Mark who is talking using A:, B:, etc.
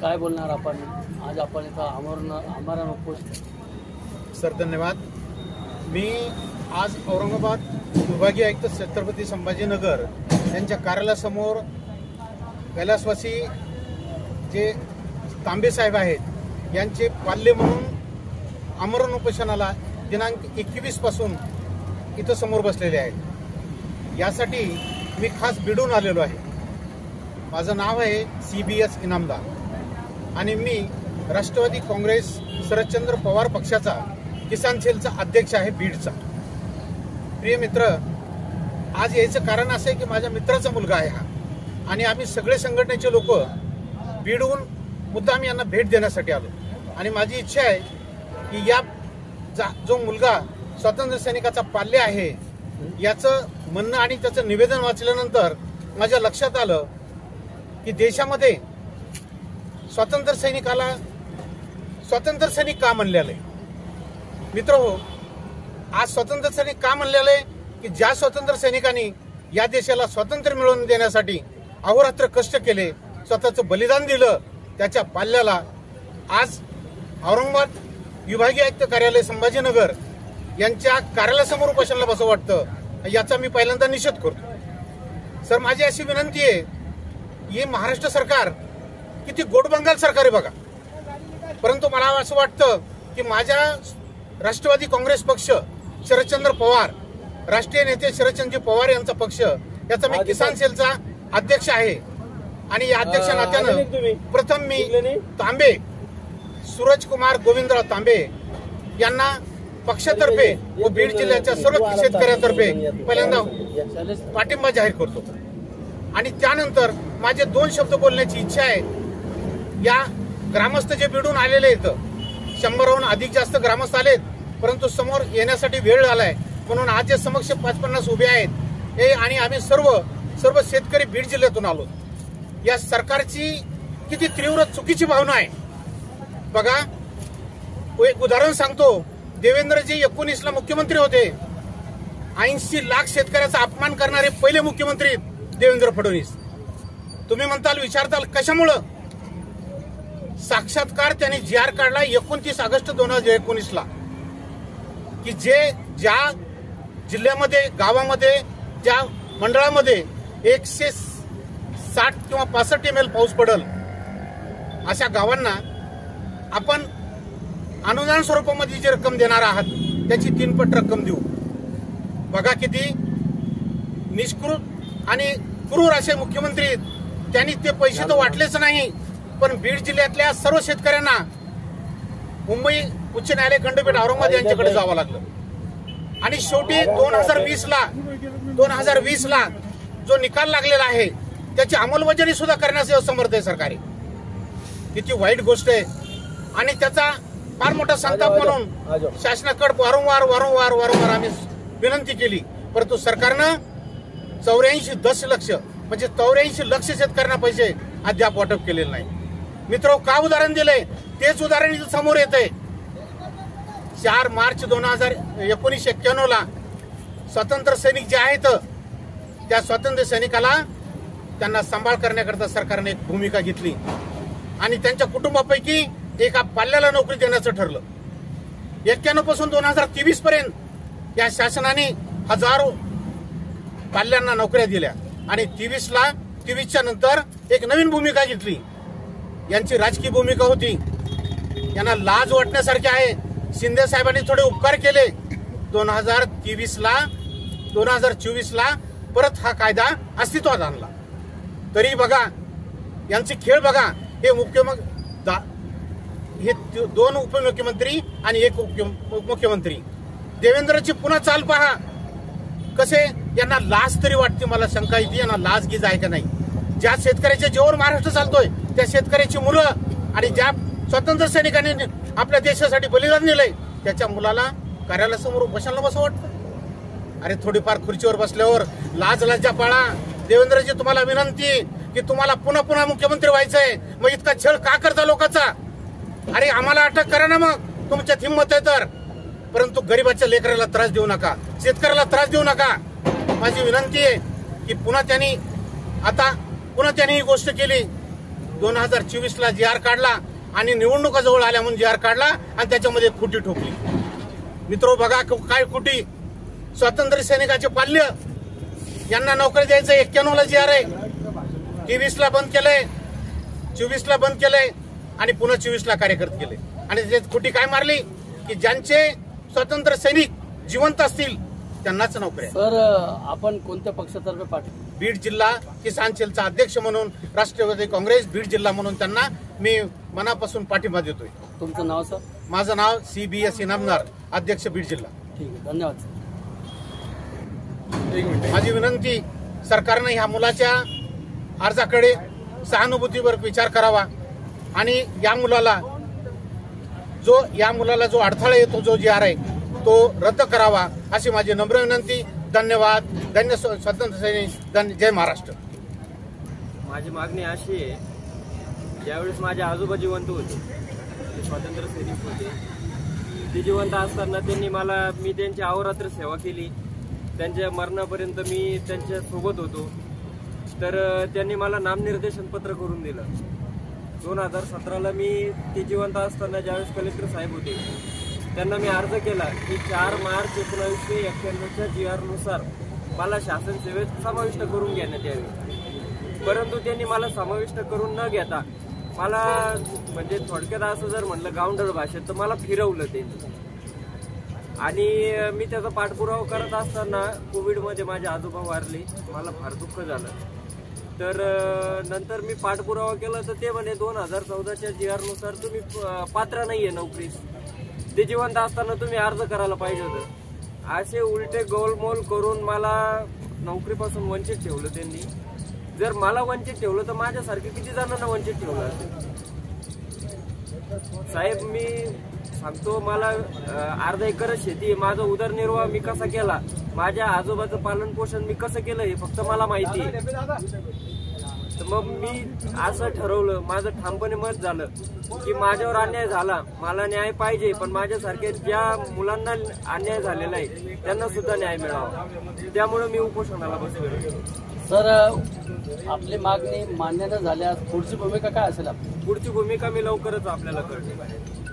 A: काय बोलणार आपण आज आपण इथं आमरण उपोषण?
B: सर धन्यवाद. मी आज औरंगाबाद विभागीय आयुक्त छत्रपती संभाजीनगर यांच्या कार्यालयासमोर कैलासवासी जे तांबे साहेब आहेत यांचे पाल्य म्हणून आमरण उपोषणाला दिनांक 21 पासून इथं समोर बसलेले आहेत. यासाठी मी खास बीडून आलेलो आहे. माझं नाव आहे CBS इनामदार आणि मी राष्ट्रवादी काँग्रेस शरदचंद्र पवार पक्षाचा किसान सेलचा अध्यक्ष आहे बीडचा. प्रिय मित्र, आज याचं कारण असं आहे की माझ्या मित्राचा मुलगा आहे हा आणि आम्ही सगळे संघटनेचे लोक बीडहून मुद्दाम यांना भेट देण्यासाठी आलो आणि माझी इच्छा आहे की या जो मुलगा स्वातंत्र्य सैनिकाचा पाल्य आहे याचं म्हणणं आणि त्याचं निवेदन वाचल्यानंतर माझ्या लक्षात आलं की देशामध्ये स्वातंत्र्य सैनिक का म्हणलेलं आहे. मित्र हो, आज स्वातंत्र्य सैनिक का म्हणलेलं आहे की ज्या स्वातंत्र्य सैनिकांनी या देशाला स्वातंत्र्य मिळवून देण्यासाठी अहोरात्र कष्ट केले, स्वतःचं बलिदान दिलं, त्याच्या पाल्याला आज औरंगाबाद विभागीय आयुक्त कार्यालय संभाजीनगर यांच्या कार्यालयासमोर उपोषणाला बसं वाटतं, याचा मी पहिल्यांदा निषेध करतो. सर, माझी अशी विनंती आहे, हे महाराष्ट्र सरकार किती गोडबंगाल सरकार आहे बघा, परंतु मला असं वाटतं की माझ्या राष्ट्रवादी काँग्रेस पक्ष शरदचंद्र पवार, राष्ट्रीय नेते शरदचंद्रजी पवार यांचा पक्ष, याचा मी किसान सेलचा अध्यक्ष आहे आणि या अध्यक्ष नात्यानं प्रथम मी तांबे, सूरजकुमार गोविंदराव तांबे यांना पक्षातर्फे व बीड जिल्ह्याच्या सर्व शेतकऱ्यांतर्फे पहिल्यांदा पाठिंबा जाहीर करतो आणि त्यानंतर माझे 2 शब्द बोलण्याची इच्छा आहे. या ग्रामस्थ जे बीडून आलेले आहेत, 100हून अधिक जास्त ग्रामस्थ आलेत, परंतु समोर येण्यासाठी वेळ झालाय म्हणून आज जे समक्ष 550 उभे आहेत हे आणि आम्ही सर्व शेतकरी बीड जिल्ह्यातून आलो. या सरकारची किती तीव्र चुकीची भावना आहे बघा. एक उदाहरण सांगतो. देवेंद्रजी 19ला मुख्यमंत्री होते. 80 लाख शेतकऱ्याचा अपमान करणारे पहिले मुख्यमंत्री देवेंद्र फडणवीस. तुम्ही म्हणताल, विचारताल कशामुळं? साक्षात्कार त्यांनी GR काढला 29 ऑगस्ट 2019ला की ज्या जिल्ह्यामध्ये, गावामध्ये, ज्या मंडळामध्ये 160 किंवा 65 ml पाऊस पडल अशा गावांना आपण अनुदान स्वरूपामध्ये जी रक्कम देणार आहात त्याची 3 पट रक्कम देऊ. बघा किती निष्कृत आणि क्रूर असे मुख्यमंत्री. त्यांनी ते पैसे तर वाटलेच नाही, पण बीड जिल्ह्यातल्या सर्व शेतकऱ्यांना मुंबई उच्च न्यायालय खंडपीठ औरंगाबाद यांच्याकडे जावं लागलं आणि शेवटी 2020ला जो निकाल लागलेला आहे त्याची अंमलबजावणी सुद्धा करण्यास असमर्थ आहे सरकार. किती वाईट गोष्ट आहे आणि त्याचा फार मोठा संताप म्हणून शासनाकडे वारंवार आम्ही विनंती केली, परंतु सरकारनं 84 दशलक्ष म्हणजे 84 लक्ष शेतकऱ्यांना पैसे अद्याप वाटप केलेले नाही. मित्र, का उदाहरण दिलंय तेच उदाहरण इथं समोर येत आहे. 4 मार्च 1991ला स्वातंत्र्य सैनिक जे आहेत त्या स्वातंत्र्य सैनिकाला त्यांना सांभाळ करण्याकरता सरकारने एक भूमिका घेतली आणि त्यांच्या कुटुंबापैकी एका पाल्याला नोकरी देण्याचं ठरलं. 91 पासून 2023 पर्यंत या शासनाने हजारो पाल्यांना नोकऱ्या दिल्या आणि 23च्या नंतर एक नवीन भूमिका घेतली. यांची राजकीय भूमिका होती. यांना लाज वाटण्यासारखी आहे. शिंदे साहेबांनी थोडे उपकार केले. 2024ला परत हा कायदा अस्तित्वात आणला. तरी बघा यांचे खेळ बघा. हे 2 उपमुख्यमंत्री आणि 1 मुख्यमंत्री. देवेंद्रची पुन्हा चाल पहा. कसे यांना लाज तरी वाटते. मला शंका येते यांना लाज गीज आहे का नाही. ज्या शेतकऱ्याच्या जीवावर महाराष्ट्र चालतोय त्या शेतकऱ्याची मुलं आणि ज्या स्वातंत्र्य सैनिकांनी आपल्या देशासाठी बलिदान दिलंय त्याच्या मुलाला कार्यालयासमोर उपोषणाला बसं वाटतं. अरे थोडीफार खुर्चीवर बसल्यावर लाज लज्जा पाळा. देवेंद्रजी, तुम्हाला विनंती की तुम्हाला पुन्हा मुख्यमंत्री व्हायचंय, मग इतका छळ का करता लोकांचा? अरे आम्हाला अटक करा ना मग, तुमच्यात हिंमत आहे तर. परंतु गरीबाच्या लेकराला त्रास देऊ नका, शेतकऱ्याला त्रास देऊ नका. माझी विनंती आहे की पुन्हा त्यांनी ही गोष्ट केली 2024ला जी आर काढला आणि निवडणुका जवळ आल्या म्हणून जी आर काढला आणि त्याच्यामध्ये खुटी ठोकली. मित्रो बघा काय खुटी. स्वातंत्र्य सैनिकाचे पाल्य यांना नोकरी द्यायचं 91ला जी आर आहे, 23ला बंद केलंय, 24ला बंद केलंय आणि पुन्हा 24ला कार्यकर्ते केले. आणि त्याच्यात खुटी काय मारली की ज्यांचे स्वातंत्र्य सैनिक जिवंत असतील त्यांनाच नोकरी.
A: सर आपण कोणत्या पक्षातर्फे पाठवू?
B: बीड जिल्हा किसान सेलचा अध्यक्ष म्हणून राष्ट्रवादी काँग्रेस बीड जिल्हा म्हणून त्यांना मी मनापासून पाठिंबा देतोय.
A: तुमचं नाव सर?
B: माझं नाव CBS इनामदार, अध्यक्ष बीड जिल्हा.
A: ठीक आहे, धन्यवाद सर.
B: माझी विनंती, सरकारने ह्या मुलाच्या अर्जाकडे सहानुभूतीवर विचार करावा आणि या मुलाला जो अडथळा येतो, जो जी आर आहे तो रद्द करावा अशी माझी नम्र विनंती. धन्यवाद. धन्य स्वातंत्र्य सैनिक. जय महाराष्ट्र.
C: माझी मागणी अशी आहे, ज्यावेळेस माझे आजोबा जिवंत होते, ते स्वातंत्र्य सैनिक होते, ते जिवंत असताना मी त्यांची अहोरात्र सेवा केली. त्यांच्या मरणापर्यंत मी त्यांच्या सोबत होतो. तर त्यांनी मला नामनिर्देशन पत्र करून दिलं. 2017ला मी ते जिवंत असताना ज्यावेळेस कलेक्टर साहेब होते त्यांना मी अर्ज केला की 4 मार्च 1991च्या GR नुसार मला शासन सेवेत समाविष्ट करून घेण्यात यावे. परंतु त्यांनी मला समाविष्ट करून न घेता मला म्हणजे थोडक्यात असं जर म्हणलं गावंढळ भाषेत तर मला फिरवलं त्यांनी. आणि मी त्याचा पाठपुरावा करत असताना कोविडमध्ये माझे आजोबा वारले. मला फार दुःख झालं. तर नंतर मी पाठपुरावा केला तर ते म्हणे 2014च्या GR नुसार तुम्ही पात्र नाहीये नोकरीस, ते जिवंत असताना तुम्ही अर्ज करायला पाहिजे होतं. असे उलटे गोलमोल करून मला नोकरीपासून वंचित ठेवलं त्यांनी. जर मला वंचित ठेवलं तर माझ्यासारखे किती जणांना वंचित ठेवलं असेल. साहेब मी सांगतो, मला अर्धा एकर शेती आहे. माझा उदरनिर्वाह मी कसा केला, माझ्या आजोबाचं पालन पोषण मी कसं केलं हे फक्त मला माहिती आहे. तर मग मी असं ठरवलं, माझं ठामपणे मत झालं की माझ्यावर अन्याय झाला, मला न्याय पाहिजे, पण माझ्यासारख्या ज्या मुलांना अन्याय झालेला आहे त्यांना सुद्धा न्याय मिळावा. त्यामुळे मी उपोषणाला बसलो.
A: सर आपली मागणी मान्य न झाल्यास पुढची भूमिका काय असेल आपली?
C: पुढची भूमिका मी लवकरच आपल्याला कळते.